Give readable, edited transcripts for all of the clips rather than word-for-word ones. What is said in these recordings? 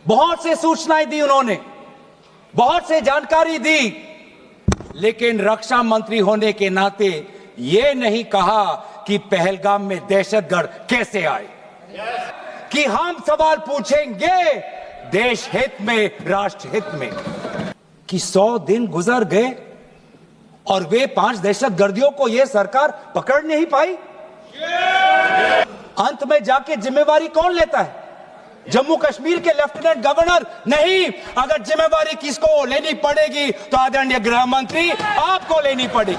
बहुत से सूचनाएं दी उन्होंने, बहुत से जानकारी दी, लेकिन रक्षा मंत्री होने के नाते ये नहीं कहा कि पहलगाम में दहशतगर्द कैसे आए, कि हम सवाल पूछेंगे देश हित में, राष्ट्र हित में। कि 100 दिन गुजर गए और वे 5 दहशतगर्दियों को यह सरकार पकड़ नहीं पाई। अंत में जाके जिम्मेवारी कौन लेता है? जम्मू कश्मीर के लेफ्टिनेंट गवर्नर नहीं। अगर जिम्मेवारी किसको लेनी पड़ेगी तो आदरणीय गृह मंत्री आपको लेनी पड़ेगी,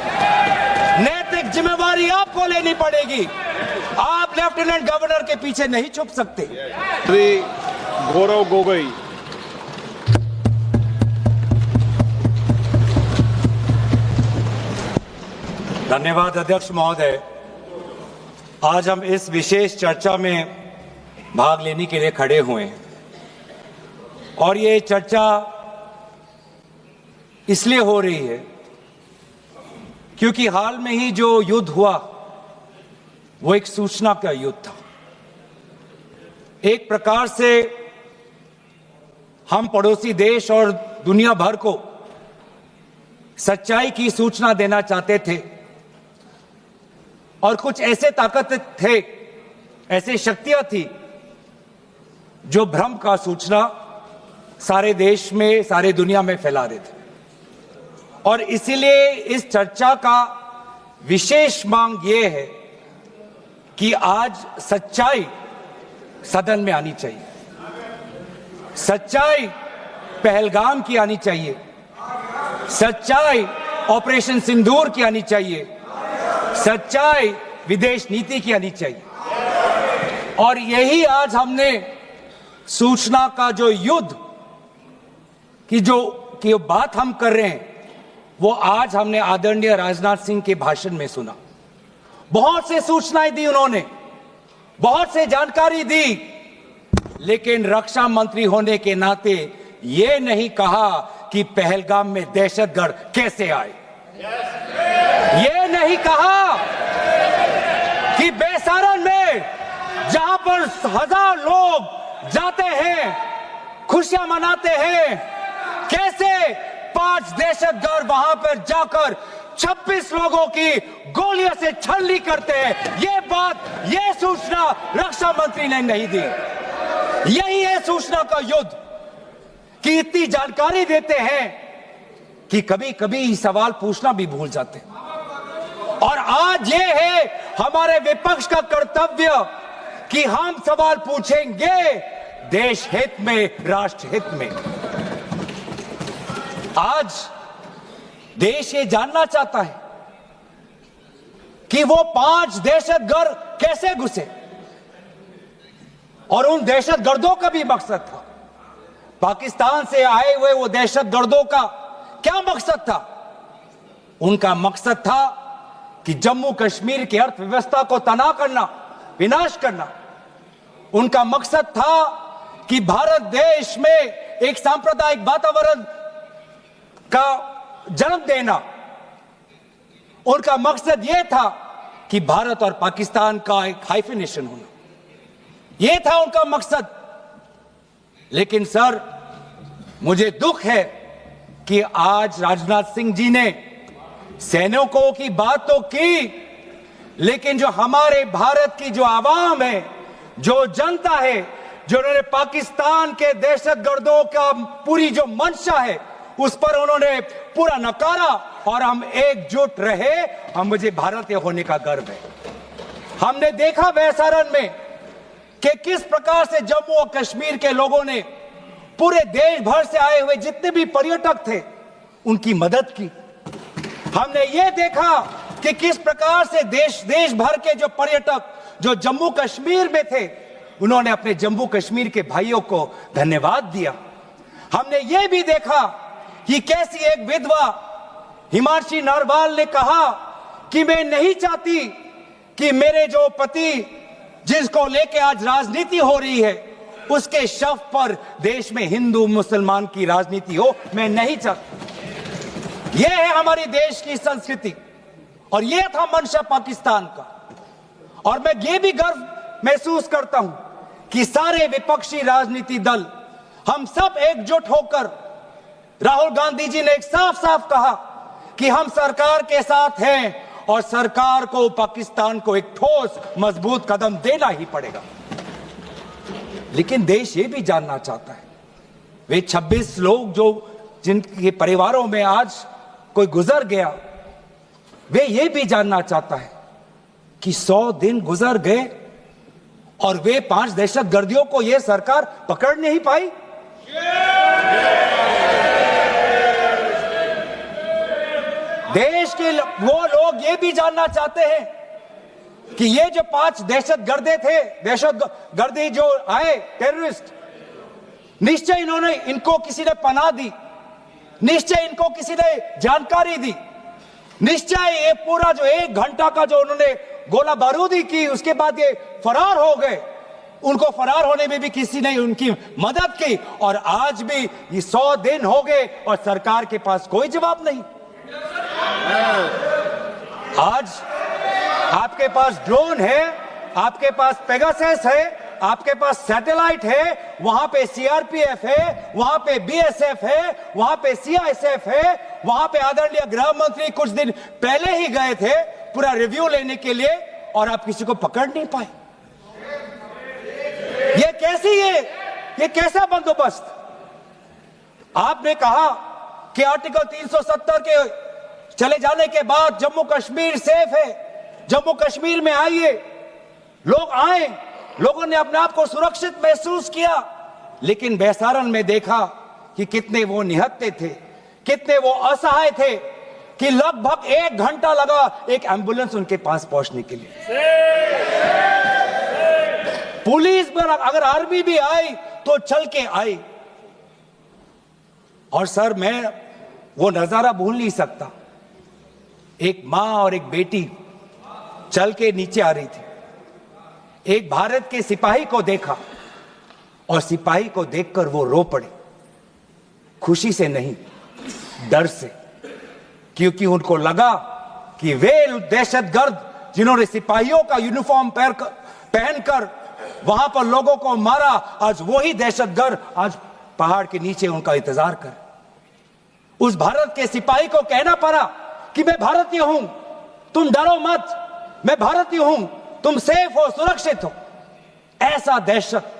नैतिक जिम्मेवारी आपको लेनी पड़ेगी। आप लेफ्टिनेंट गवर्नर के पीछे नहीं छुप सकते। श्री गौरव गोगोई। धन्यवाद अध्यक्ष महोदय। आज हम इस विशेष चर्चा में भाग लेने के लिए खड़े हुए हैं और ये चर्चा इसलिए हो रही है क्योंकि हाल में ही जो युद्ध हुआ वो एक सूचना का युद्ध था। एक प्रकार से हम पड़ोसी देश और दुनिया भर को सच्चाई की सूचना देना चाहते थे और कुछ ऐसे ताकत थे, ऐसी शक्तियां थी जो भ्रम का सूचना सारे देश में, सारे दुनिया में फैला रहे थे। और इसीलिए इस चर्चा का विशेष मांग यह है कि आज सच्चाई सदन में आनी चाहिए, सच्चाई पहलगाम की आनी चाहिए, सच्चाई ऑपरेशन सिंदूर की आनी चाहिए, सच्चाई विदेश नीति की आनी चाहिए। और यही आज हमने सूचना का जो युद्ध की जो बात हम कर रहे हैं वो आज हमने आदरणीय राजनाथ सिंह के भाषण में सुना। बहुत से सूचनाएं दी उन्होंने, बहुत से जानकारी दी, लेकिन रक्षा मंत्री होने के नाते ये नहीं कहा कि पहलगाम में दहशतगर्द कैसे आए, ये नहीं कहा कि बेसारन में जहां पर 1000 लोग जाते हैं, खुशियां मनाते हैं, कैसे 5 दहशतगर्द वहां पर जाकर 26 लोगों की गोलियों से छलनी करते हैं। ये बात, ये सूचना रक्षा मंत्री ने नहीं दी। यही है सूचना का युद्ध कि इतनी जानकारी देते हैं कि कभी कभी सवाल पूछना भी भूल जाते हैं। और आज ये है हमारे विपक्ष का कर्तव्य कि हम सवाल पूछेंगे देश हित में, राष्ट्र हित में। आज देश ये जानना चाहता है कि वो 5 दहशतगर्द कैसे घुसे और उन दहशतगर्दों का भी मकसद था। पाकिस्तान से आए हुए वो दहशतगर्दों का क्या मकसद था? उनका मकसद था कि जम्मू कश्मीर की अर्थव्यवस्था को तनाव करना, विनाश करना। उनका मकसद था कि भारत देश में एक सांप्रदायिक वातावरण का जन्म देना। उनका मकसद यह था कि भारत और पाकिस्तान का एक हाइफिनेशन होना, यह था उनका मकसद। लेकिन सर, मुझे दुख है कि आज राजनाथ सिंह जी ने सैनिकों की बात तो की, लेकिन जो हमारे भारत की जो आवाम है, जो जनता है, जो उन्होंने पाकिस्तान के दहशतगर्दों का पूरी जो मंशा है उस पर उन्होंने पूरा नकारा और हम एकजुट रहे। हम, मुझे भारतीय होने का गर्व है। हमने देखा बेसारन में कि किस प्रकार से जम्मू और कश्मीर के लोगों ने पूरे देश भर से आए हुए जितने भी पर्यटक थे उनकी मदद की। हमने ये देखा कि किस प्रकार से देश भर के जो पर्यटक जो जम्मू कश्मीर में थे उन्होंने अपने जम्मू कश्मीर के भाइयों को धन्यवाद दिया। हमने ये भी देखा कि कैसी एक विधवा हिमांशी नरवाल ने कहा कि मैं नहीं चाहती कि मेरे जो पति जिसको लेके आज राजनीति हो रही है उसके शव पर देश में हिंदू मुसलमान की राजनीति हो, मैं नहीं चाहती। यह है हमारी देश की संस्कृति और यह था मंशा पाकिस्तान का। और मैं ये भी गर्व महसूस करता हूं कि सारे विपक्षी राजनीति दल हम सब एकजुट होकर, राहुल गांधी जी ने एक साफ साफ कहा कि हम सरकार के साथ हैं और सरकार को पाकिस्तान को एक ठोस मजबूत कदम देना ही पड़ेगा। लेकिन देश ये भी जानना चाहता है, वे 26 लोग जो जिनके परिवारों में आज कोई गुजर गया, वे ये भी जानना चाहता है कि 100 दिन गुजर गए और वे 5 दहशतगर्दियों को यह सरकार पकड़ नहीं पाई। देश के वो लोग ये भी जानना चाहते हैं कि ये जो 5 दहशतगर्दे थे, दहशतगर्दी जो आए टेररिस्ट, निश्चय इनको किसी ने पनाह दी, निश्चय इनको किसी ने जानकारी दी, निश्चय ये पूरा जो 1 घंटा का जो उन्होंने गोला बारूदी की, उसके बाद ये फरार हो गए, उनको फरार होने में भी किसी ने उनकी मदद की। और आज भी ये 100 दिन हो गए और सरकार के पास कोई जवाब नहीं। आज आपके पास ड्रोन है, आपके पास पेगासस है, आपके पास सैटेलाइट है, वहां पे सीआरपीएफ है, वहां पे बीएसएफ है, वहां पे सीआईएसएफ है, वहां पे आदरणीय गृह मंत्री कुछ दिन पहले ही गए थे पूरा रिव्यू लेने के लिए, और आप किसी को पकड़ नहीं पाए। ये कैसी है, ये कैसा बंदोबस्त? आपने कहा कि आर्टिकल 370 के चले जाने के बाद जम्मू कश्मीर सेफ है, जम्मू कश्मीर में आइए, लोग आए, लोगों ने अपने आप को सुरक्षित महसूस किया। लेकिन बेसारन में देखा कि कितने वो निहत्थे थे, कितने वो असहाय थे कि लगभग 1 घंटा लगा एक एम्बुलेंस उनके पास पहुंचने के लिए। पुलिस पर अगर आर्मी भी आई तो चल के आई। और सर, मैं वो नजारा भूल नहीं सकता, एक मां और एक बेटी चल के नीचे आ रही थी, एक भारत के सिपाही को देखा और सिपाही को देखकर वो रो पड़े, खुशी से नहीं, डर से, क्योंकि उनको लगा कि वे दहशतगर्द जिन्होंने सिपाहियों का यूनिफॉर्म पहनकर वहां पर लोगों को मारा, आज वही दहशतगर्द आज पहाड़ के नीचे उनका इंतजार कर। उस भारत के सिपाही को कहना पड़ा कि मैं भारतीय हूं, तुम डरो मत, मैं भारतीय हूं, तुम सेफ हो, सुरक्षित हो। ऐसा दहशत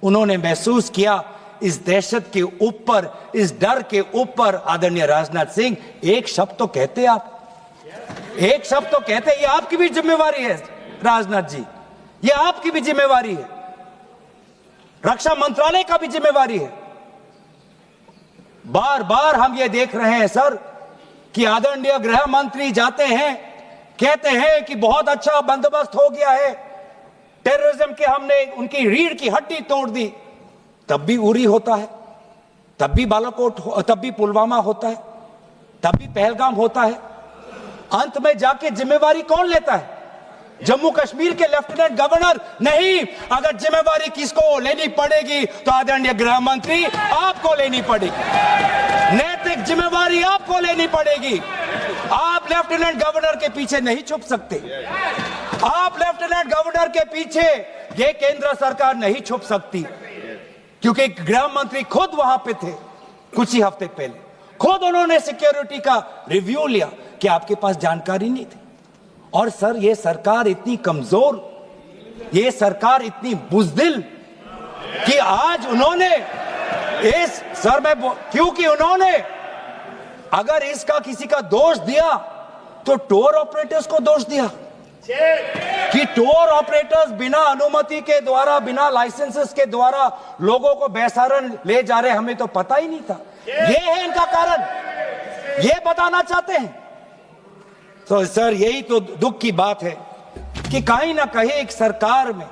उन्होंने महसूस किया। इस दहशत के ऊपर, इस डर के ऊपर आदरणीय राजनाथ सिंह एक शब्द तो कहते, आप एक शब्द तो कहते। ये आपकी भी जिम्मेवारी है राजनाथ जी, ये आपकी भी जिम्मेवारी है, रक्षा मंत्रालय का भी जिम्मेवारी है। बार बार हम ये देख रहे हैं सर कि आदरणीय गृह मंत्री जाते हैं, कहते हैं कि बहुत अच्छा बंदोबस्त हो गया है, टेररिज्म के हमने उनकी रीढ़ की हड्डी तोड़ दी, तब भी उरी होता है, तब भी बालाकोट, तब भी पुलवामा होता है, तब भी पहलगाम होता है। अंत में जाके जिम्मेवारी कौन लेता है? जम्मू कश्मीर के लेफ्टिनेंट गवर्नर नहीं। अगर जिम्मेवारी किसको लेनी पड़ेगी तो आदरणीय गृह मंत्री आपको लेनी पड़ेगी, नैतिक जिम्मेवारी आपको लेनी पड़ेगी। आप लेफ्टिनेंट गवर्नर के पीछे नहीं छुप सकते, आप लेफ्टिनेंट गवर्नर के पीछे ये केंद्र सरकार नहीं छुप सकती, क्योंकि गृह मंत्री खुद वहां पे थे कुछ ही हफ्ते पहले, खुद उन्होंने सिक्योरिटी का रिव्यू लिया कि आपके पास जानकारी नहीं थी। और सर, ये सरकार इतनी कमजोर, ये सरकार इतनी बुज़दिल कि आज उन्होंने इस सर में, क्योंकि उन्होंने अगर इसका किसी का दोष दिया तो टूर ऑपरेटर्स को दोष दिया कि टूर ऑपरेटर्स बिना अनुमति के द्वारा, बिना लाइसेंसेस के द्वारा लोगों को बेसहारा ले जा रहे, हमें तो पता ही नहीं था। ये है इनका कारण, ये बताना चाहते हैं। तो सर, यही तो दुख की बात है कि कहीं ना कहीं एक सरकार में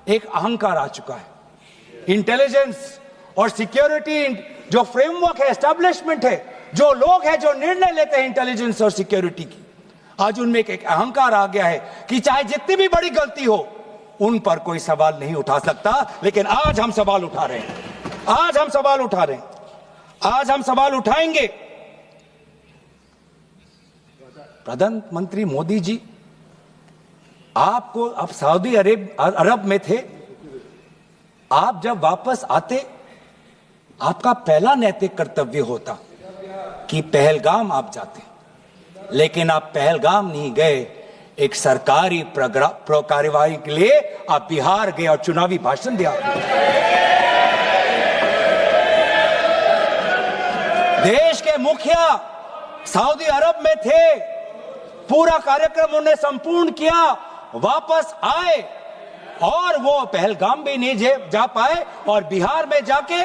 एक अहंकार आ चुका है। इंटेलिजेंस और सिक्योरिटी जो फ्रेमवर्क है, एस्टैब्लिशमेंट है, जो लोग हैं जो निर्णय लेते हैं इंटेलिजेंस और सिक्योरिटी की, आज उनमें एक अहंकार आ गया है कि चाहे जितनी भी बड़ी गलती हो उन पर कोई सवाल नहीं उठा सकता। लेकिन आज हम सवाल उठा रहे हैं, आज हम सवाल उठा रहे हैं, आज हम सवाल उठाएंगे। प्रधानमंत्री मोदी जी, आपको, आप सऊदी अरब में थे, आप जब वापस आते आपका पहला नैतिक कर्तव्य होता कि पहलगाम आप जाते, लेकिन आप पहलगाम नहीं गए। एक सरकारी कार्यवाही के लिए आप बिहार गए और चुनावी भाषण दिया। देश के मुखिया सऊदी अरब में थे, पूरा कार्यक्रम उन्होंने संपूर्ण किया, वापस आए और वो पहलगाम भी नहीं जा पाए और बिहार में जाके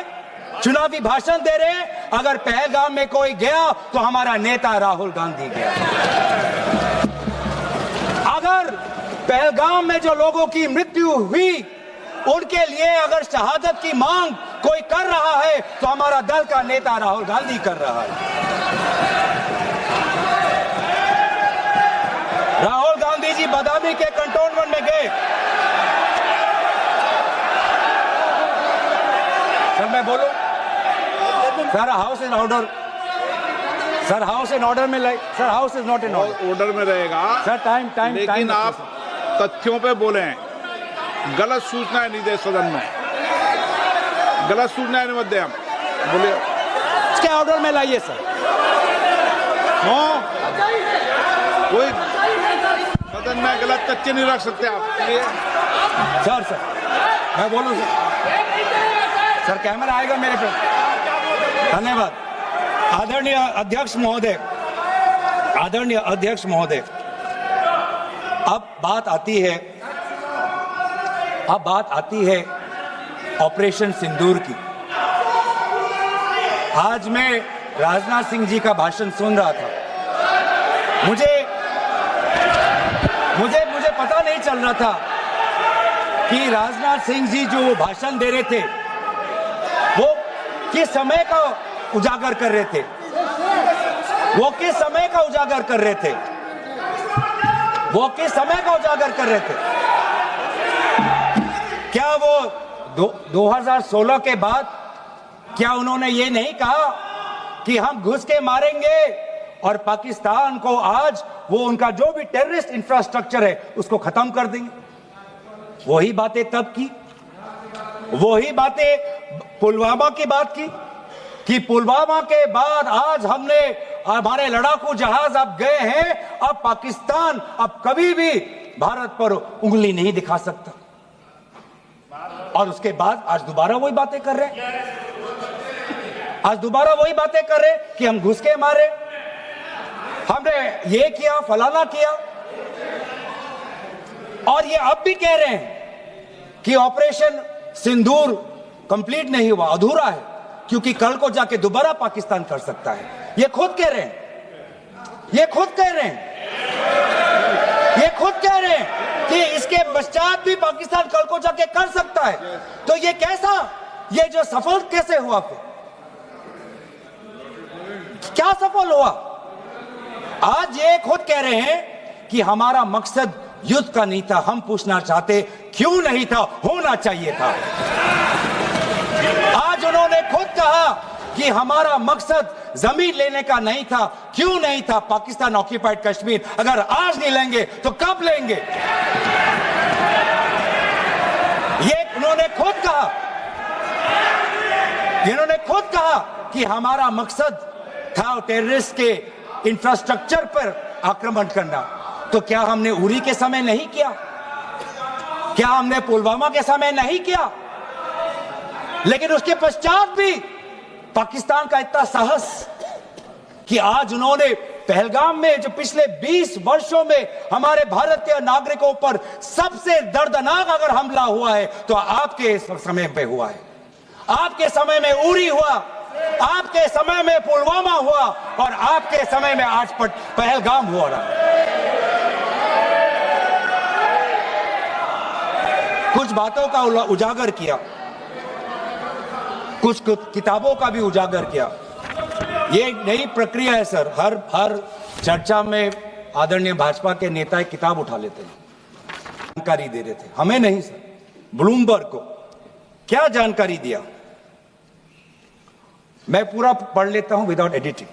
चुनावी भाषण दे रहे हैं। अगर पहलगाम में कोई गया तो हमारा नेता राहुल गांधी गया। अगर पहलगाम में जो लोगों की मृत्यु हुई उनके लिए अगर शहादत की मांग कोई कर रहा है तो हमारा दल का नेता राहुल गांधी कर रहा है। राहुल गांधी जी बदामी के कंटोनमेंट में गए। सर मैं बोलूं? Sir house in order. Sir house in order में sir house is not in order में रहेगा सर। टाइम लेकिन आप तथ्यों पे बोले, गलत सूचना नहीं दे सदन में, गलत सूचना मत दे। हम बोलिए इसके ऑर्डर में लाइए सर। कोई सदन में गलत तथ्य नहीं रख सकते आप। सर मैं बोलूं सर कैमरा आएगा मेरे पे। धन्यवाद। आदरणीय अध्यक्ष महोदय, अब बात आती है ऑपरेशन सिंदूर की। आज मैं राजनाथ सिंह जी का भाषण सुन रहा था। मुझे पता नहीं चल रहा था कि राजनाथ सिंह जी जो भाषण दे रहे थे वो किस समय का उजागर कर रहे थे। क्या वो 2016 के बाद क्या उन्होंने ये नहीं कहा कि हम घुस के मारेंगे और पाकिस्तान को आज वो उनका जो भी टेररिस्ट इंफ्रास्ट्रक्चर है उसको खत्म कर देंगे? वही बातें तब की, वही बातें पुलवामा की बात की कि पुलवामा के बाद आज हमारे लड़ाकू जहाज अब गए हैं, अब पाकिस्तान अब कभी भी भारत पर उंगली नहीं दिखा सकता। और उसके बाद आज दोबारा वही बातें कर रहे हैं, कि हम घुस के मारे, हमने ये किया, फलाना किया। और ये अब भी कह रहे हैं कि ऑपरेशन सिंदूर कंप्लीट नहीं हुआ, अधूरा है, क्योंकि कल को जाके दोबारा पाकिस्तान कर सकता है। ये खुद कह रहे हैं कि इसके पश्चात भी पाकिस्तान कल को जाके कर सकता है। तो ये कैसा, ये जो सफल कैसे हुआ? फिर क्या सफल हुआ? आज ये खुद कह रहे हैं कि हमारा मकसद युद्ध का नहीं था। हम पूछना चाहते क्यों नहीं था, होना चाहिए था। आज उन्होंने खुद कहा कि हमारा मकसद जमीन लेने का नहीं था। क्यों नहीं था? पाकिस्तान ऑक्यूपाइड कश्मीर अगर आज नहीं लेंगे तो कब लेंगे? ये उन्होंने खुद कहा कि हमारा मकसद था टेररिस्ट के इंफ्रास्ट्रक्चर पर आक्रमण करना। तो क्या हमने उरी के समय नहीं किया? क्या हमने पुलवामा के समय नहीं किया? लेकिन उसके पश्चात भी पाकिस्तान का इतना साहस कि आज उन्होंने पहलगाम में जो पिछले 20 वर्षों में हमारे भारतीय नागरिकों पर सबसे दर्दनाक अगर हमला हुआ है तो आपके समय पे हुआ है। आपके समय में उरी हुआ, आपके समय में पुलवामा हुआ और आपके समय में आज पहलगाम हो रहा है। कुछ बातों का उजागर किया, कुछ किताबों का भी उजागर किया। ये नई प्रक्रिया है सर। हर चर्चा में आदरणीय भाजपा के नेता एक किताब उठा लेते हैं, जानकारी दे रहे थे। हमें नहीं सर, ब्लूमबर्ग को क्या जानकारी दिया, मैं पूरा पढ़ लेता हूं without editing.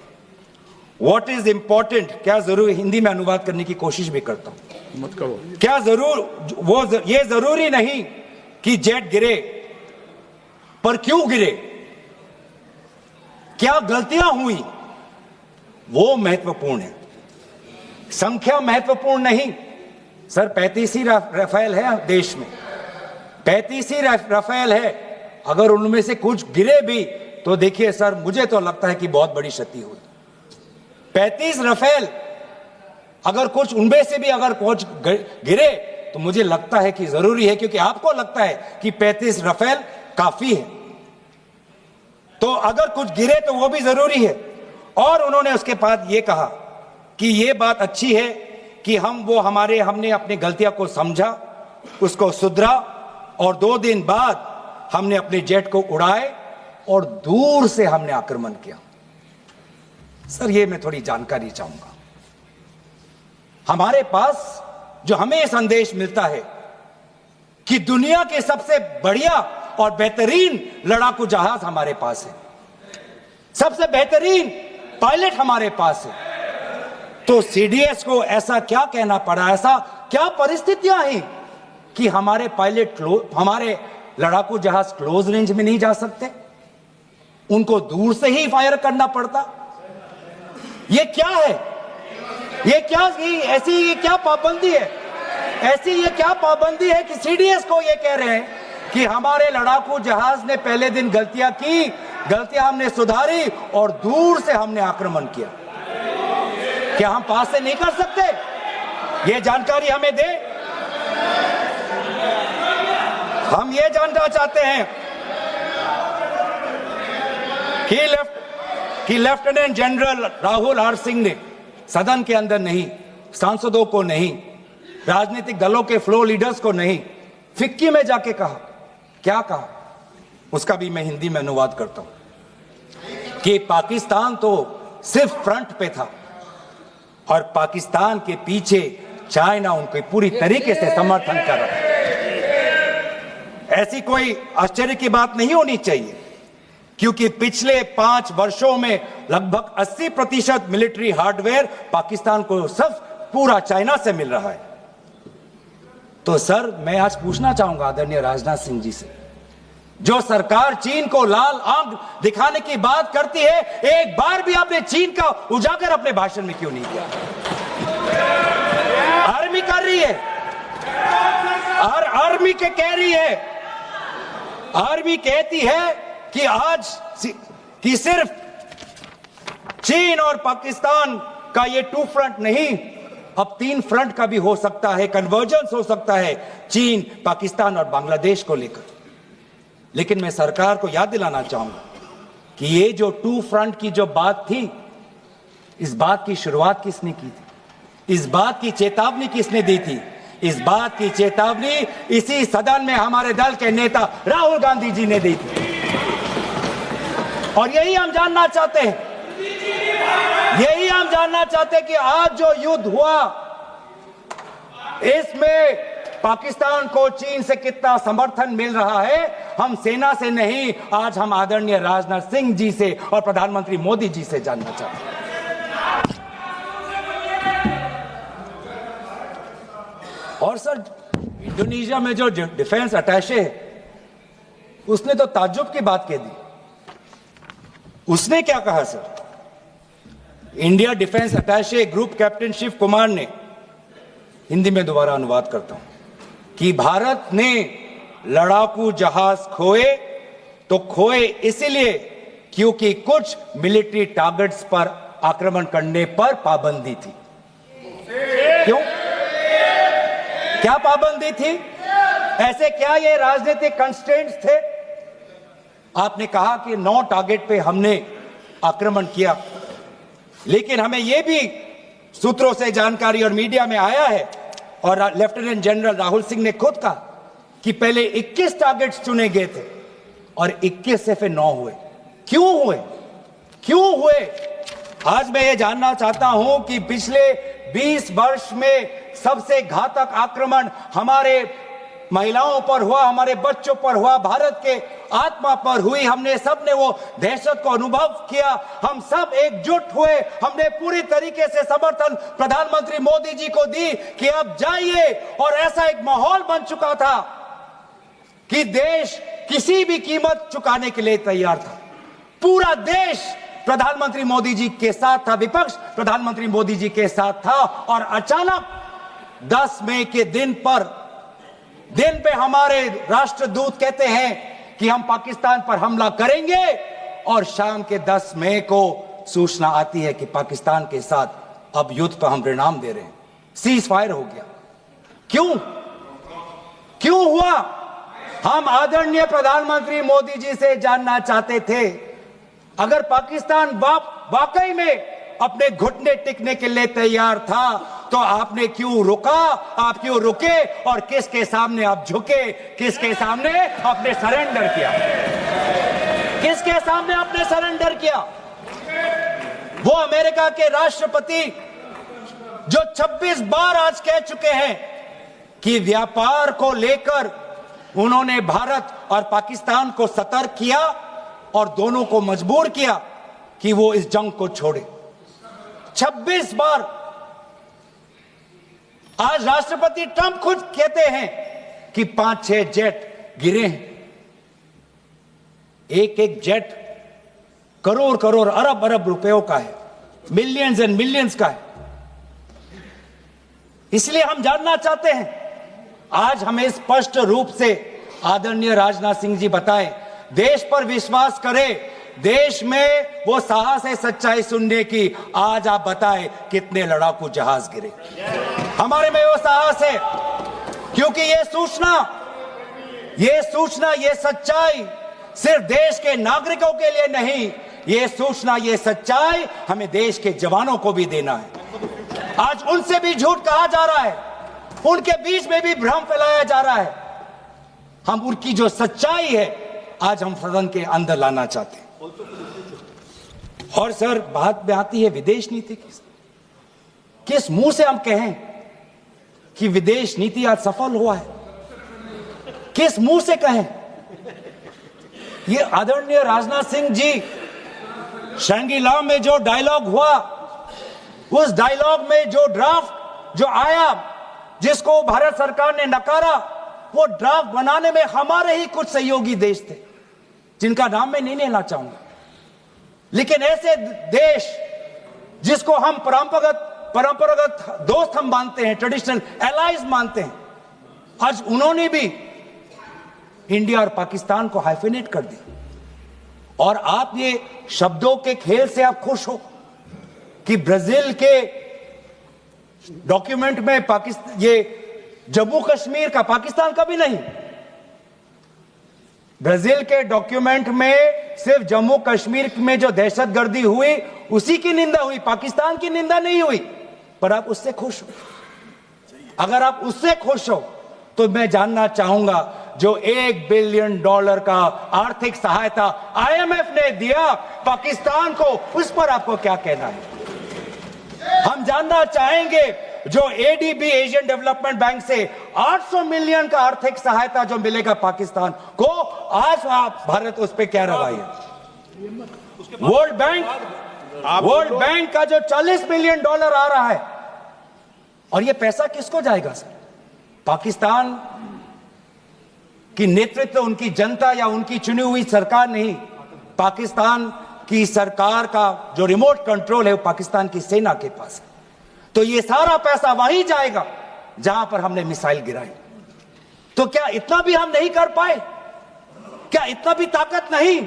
What is important, क्या जरूरी, हिंदी में अनुवाद करने की कोशिश भी करता हूं, मत करो। क्या ये जरूरी नहीं कि जेट गिरे, पर क्यों गिरे, क्या गलतियां हुई वो महत्वपूर्ण है, संख्या महत्वपूर्ण नहीं। सर 35 ही राफेल है देश में, 35 ही राफेल है। अगर उनमें से कुछ गिरे भी तो देखिए सर, मुझे तो लगता है कि बहुत बड़ी क्षति हुई। 35 राफेल, अगर कुछ उनमें से भी अगर कुछ गिरे तो मुझे लगता है कि जरूरी है, क्योंकि आपको लगता है कि 35 राफेल काफी है, तो अगर कुछ गिरे तो वो भी जरूरी है। और उन्होंने उसके बाद ये कहा कि ये बात अच्छी है कि हमने अपनी गलतियां को समझा, उसको सुधरा, और 2 दिन बाद हमने अपने जेट को उड़ाए और दूर से हमने आक्रमण किया। सर ये मैं थोड़ी जानकारी चाहूंगा। हमारे पास जो हमें यह संदेश मिलता है कि दुनिया के सबसे बढ़िया और बेहतरीन लड़ाकू जहाज हमारे पास है, सबसे बेहतरीन पायलट हमारे पास है, तो सीडीएस को ऐसा क्या कहना पड़ा, ऐसा क्या परिस्थितियां हैं कि हमारे पायलट हमारे लड़ाकू जहाज क्लोज रेंज में नहीं जा सकते, उनको दूर से ही फायर करना पड़ता। ये क्या है? ये क्या पाबंदी है? ऐसी ये क्या पाबंदी है कि सीडीएस को ये कह रहे हैं कि हमारे लड़ाकू जहाज ने पहले दिन गलतियां की, गलतियां हमने सुधारी और दूर से हमने आक्रमण किया। क्या हम पास से नहीं कर सकते? ये जानकारी हमें दे। हम ये जानना चाहते हैं कि lieutenant general Rahul R Singh ने सदन के अंदर नहीं, सांसदों को नहीं, राजनीतिक दलों के फ्लोर लीडर्स को नहीं, फिक्की में जाके कहा। क्या कहा? उसका भी मैं हिंदी में अनुवाद करता हूं कि पाकिस्तान तो सिर्फ फ्रंट पे था और पाकिस्तान के पीछे चाइना उनके पूरी तरीके से समर्थन कर रहा है। ऐसी कोई आश्चर्य की बात नहीं होनी चाहिए, क्योंकि पिछले 5 वर्षों में लगभग 80% मिलिट्री हार्डवेयर पाकिस्तान को सब पूरा चाइना से मिल रहा है। तो सर मैं आज पूछना चाहूंगा आदरणीय राजनाथ सिंह जी से, जो सरकार चीन को लाल आंख दिखाने की बात करती है, एक बार भी आपने चीन का उजागर अपने भाषण में क्यों नहीं किया? आर्मी कर रही है, आर्मी के कह रही है, आर्मी कहती है कि आज कि सिर्फ चीन और पाकिस्तान का ये 2 फ्रंट नहीं, अब 3 फ्रंट का भी हो सकता है, कन्वर्जेंस हो सकता है चीन, पाकिस्तान और बांग्लादेश को लेकर। लेकिन मैं सरकार को याद दिलाना चाहूंगा कि ये जो 2 फ्रंट की जो बात थी, इस बात की शुरुआत किसने की थी? इस बात की चेतावनी किसने दी थी? इस बात की चेतावनी इसी सदन में हमारे दल के नेता राहुल गांधी जी ने दी थी। और यही हम जानना चाहते हैं, यही हम जानना चाहते हैं कि आज जो युद्ध हुआ, इसमें पाकिस्तान को चीन से कितना समर्थन मिल रहा है। हम सेना से नहीं, आज हम आदरणीय राजनाथ सिंह जी से और प्रधानमंत्री मोदी जी से जानना चाहते हैं। और सर इंडोनेशिया में जो डिफेंस अटैचे है, उसने तो ताज्जुब की बात कह दी। उसने क्या कहा sir? India defence attache group captain Shiv Kumar ने, हिंदी में दोबारा अनुवाद करता हूं, कि भारत ने लड़ाकू जहाज खोए तो खोए इसलिए क्योंकि कुछ मिलिट्री टारगेट्स पर आक्रमण करने पर पाबंदी थी। क्यों? क्या पाबंदी थी? ऐसे क्या ये राजनीतिक कंस्ट्रेंट्स थे? आपने कहा कि 9 टारगेट पे हमने आक्रमण किया, लेकिन हमें यह भी सूत्रों से जानकारी और मीडिया में आया है, और लेफ्टिनेंट जनरल राहुल सिंह ने खुद कहा कि पहले 21 टारगेट्स चुने गए थे और 21 से फिर 9 हुए। क्यों हुए? क्यों हुए? आज मैं ये जानना चाहता हूं कि पिछले 20 वर्ष में सबसे घातक आक्रमण हमारे महिलाओं पर हुआ, हमारे बच्चों पर हुआ, भारत के आत्मा पर हुई। हमने सबने वो दहशत को अनुभव किया, हम सब एकजुट हुए, हमने पूरी तरीके से समर्थन प्रधानमंत्री मोदी जी को दी कि अब जाइए। और ऐसा एक माहौल बन चुका था कि देश किसी भी कीमत चुकाने के लिए तैयार था। पूरा देश प्रधानमंत्री मोदी जी के साथ था, विपक्ष प्रधानमंत्री मोदी जी के साथ था, और अचानक 10 मई के दिन पे हमारे राष्ट्रदूत कहते हैं कि हम पाकिस्तान पर हमला करेंगे, और शाम के 10 मई को सूचना आती है कि पाकिस्तान के साथ अब युद्ध पर हम परिणाम दे रहे हैं, सीज फायर हो गया। क्यों हुआ? हम आदरणीय प्रधानमंत्री मोदी जी से जानना चाहते थे, अगर पाकिस्तान वाकई में अपने घुटने टिकने के लिए तैयार था तो आपने क्यों रुका, आप क्यों रुके, और किसके सामने आप झुके, किसके सामने आपने सरेंडर किया, किसके सामने आपने सरेंडर किया? वो अमेरिका के राष्ट्रपति जो 26 बार आज कह चुके हैं कि व्यापार को लेकर उन्होंने भारत और पाकिस्तान को सतर्क किया और दोनों को मजबूर किया कि वो इस जंग को छोड़े। 26 बार। आज राष्ट्रपति ट्रंप खुद कहते हैं कि 5-6 जेट गिरे हैं। एक जेट करोड़ अरब रुपयों का है, मिलियंस एंड मिलियंस का है। इसलिए हम जानना चाहते हैं, आज हमें स्पष्ट रूप से आदरणीय राजनाथ सिंह जी बताएं, देश पर विश्वास करें, देश में वो साहस है सच्चाई सुनने की। आज आप बताएं कितने लड़ाकू जहाज गिरे? हमारे में वो साहस है, क्योंकि ये सूचना, ये सच्चाई सिर्फ देश के नागरिकों के लिए नहीं, ये सूचना, ये सच्चाई हमें देश के जवानों को भी देना है। आज उनसे भी झूठ कहा जा रहा है, उनके बीच में भी भ्रम फैलाया जा रहा है। हम उनकी जो सच्चाई है आज हम सदन के अंदर लाना चाहते हैं। और सर, बात में आती है विदेश नीति की। किस मुंह से हम कहें कि विदेश नीति आज सफल हुआ है? किस मुंह से कहें? ये आदरणीय राजनाथ सिंह जी, शंगीला में जो डायलॉग हुआ, उस डायलॉग में जो ड्राफ्ट जो आया, जिसको भारत सरकार ने नकारा, वो ड्राफ्ट बनाने में हमारे ही कुछ सहयोगी देश थे, जिनका नाम मैं नहीं लेना चाहूंगा। लेकिन ऐसे देश जिसको हम परंपरागत दोस्त हम मानते हैं, ट्रेडिशनल एलाइज मानते हैं, आज उन्होंने भी इंडिया और पाकिस्तान को हाइफिनेट कर दिया। और आप ये शब्दों के खेल से आप खुश हो कि ब्राजील के डॉक्यूमेंट में पाकिस्तान, ये जम्मू कश्मीर का पाकिस्तान का भी नहीं, ब्राजील के डॉक्यूमेंट में सिर्फ जम्मू कश्मीर में जो दहशतगर्दी हुई उसी की निंदा हुई, पाकिस्तान की निंदा नहीं हुई। पर आप उससे खुश हो? अगर आप उससे खुश हो तो मैं जानना चाहूंगा, जो $1 बिलियन का आर्थिक सहायता IMF ने दिया पाकिस्तान को, उस पर आपको क्या कहना है? हम जानना चाहेंगे, जो ADB एशियन डेवलपमेंट बैंक से 800 मिलियन का आर्थिक सहायता जो मिलेगा पाकिस्तान को, आज भारत उस पर क्या रवाई है? वर्ल्ड बैंक का जो $40 मिलियन आ रहा है, और ये पैसा किसको जाएगा सर? पाकिस्तान की नेतृत्व उनकी जनता या उनकी चुनी हुई सरकार नहीं, पाकिस्तान की सरकार का जो रिमोट कंट्रोल है वो पाकिस्तान की सेना के पास है। तो ये सारा पैसा वहीं जाएगा जहां पर हमने मिसाइल गिराई। तो क्या इतना भी हम नहीं कर पाए? क्या इतना भी ताकत नहीं?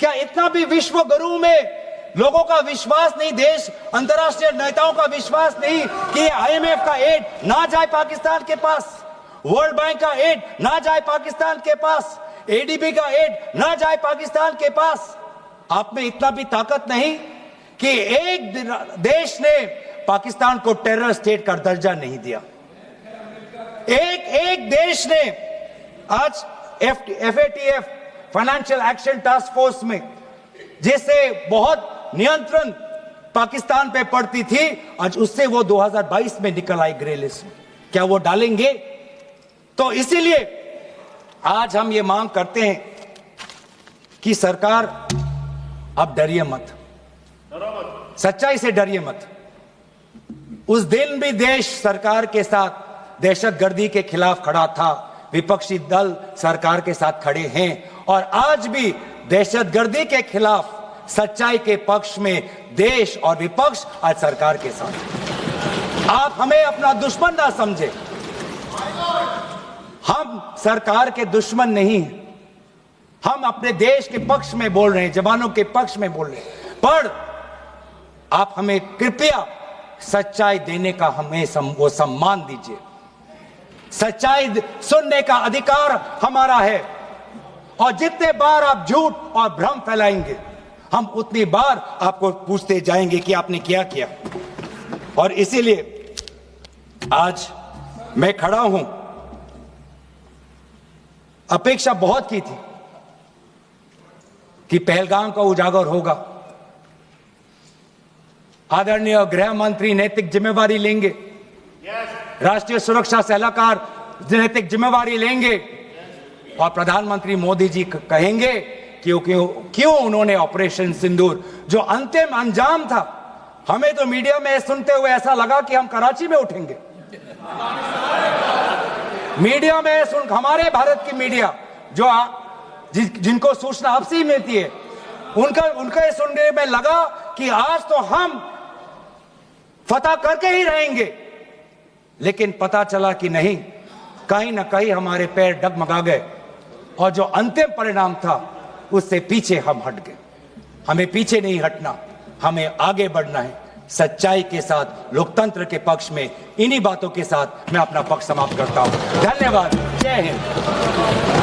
क्या इतना भी विश्व गुरु में लोगों का विश्वास नहीं, देश अंतर्राष्ट्रीय नेताओं का विश्वास नहीं कि IMF का एड ना जाए पाकिस्तान के पास, वर्ल्ड बैंक का एड ना जाए पाकिस्तान के पास, ADB का एड ना जाए पाकिस्तान के पास? आप में इतना भी ताकत नहीं कि एक देश ने पाकिस्तान को टेरर स्टेट का दर्जा नहीं दिया। एक देश ने आज FATF financial action task force में, जिससे बहुत नियंत्रण पाकिस्तान पे पड़ती थी, आज उससे वो 2022 में निकल आई ग्रे लिस्ट में। क्या वो डालेंगे? तो इसीलिए आज हम ये मांग करते हैं कि सरकार अब डरिए मत, सच्चाई से डरिए मत। उस दिन भी देश सरकार के साथ दहशतगर्दी के खिलाफ खड़ा था, विपक्षी दल सरकार के साथ खड़े हैं, और आज भी दहशतगर्दी के खिलाफ सच्चाई के पक्ष में देश और विपक्ष आज सरकार के साथ। आप हमें अपना दुश्मन ना समझे, हम सरकार के दुश्मन नहीं हैं, हम अपने देश के पक्ष में बोल रहे हैं, जवानों के पक्ष में बोल रहे हैं। पर आप हमें कृपया सच्चाई देने का हमें वो सम्मान दीजिए। सच्चाई सुनने का अधिकार हमारा है, और जितने बार आप झूठ और भ्रम फैलाएंगे हम उतनी बार आपको पूछते जाएंगे कि आपने क्या किया। और इसीलिए आज मैं खड़ा हूं। अपेक्षा बहुत की थी कि पहलगाम का उजागर होगा, आदरणीय गृह मंत्री नैतिक जिम्मेवारी लेंगे, राष्ट्रीय सुरक्षा सलाहकार नैतिक जिम्मेवारी लेंगे, और प्रधानमंत्री मोदी जी कहेंगे क्यों उन्होंने ऑपरेशन सिंदूर जो अंतिम अंजाम था। हमें तो मीडिया में सुनते हुए ऐसा लगा कि हम कराची में उठेंगे। मीडिया में हमारे भारत की मीडिया जो जिनको सूचना आपसे ही मिलती है, उनका सुनने में लगा कि आज तो हम फतह करके ही रहेंगे, लेकिन पता चला कि नहीं, कहीं ना कहीं हमारे पैर डगमगा गए, और जो अंतिम परिणाम था उससे पीछे हम हट गए। हमें पीछे नहीं हटना, हमें आगे बढ़ना है सच्चाई के साथ, लोकतंत्र के पक्ष में। इन्हीं बातों के साथ मैं अपना पक्ष समाप्त करता हूं। धन्यवाद। जय हिंद।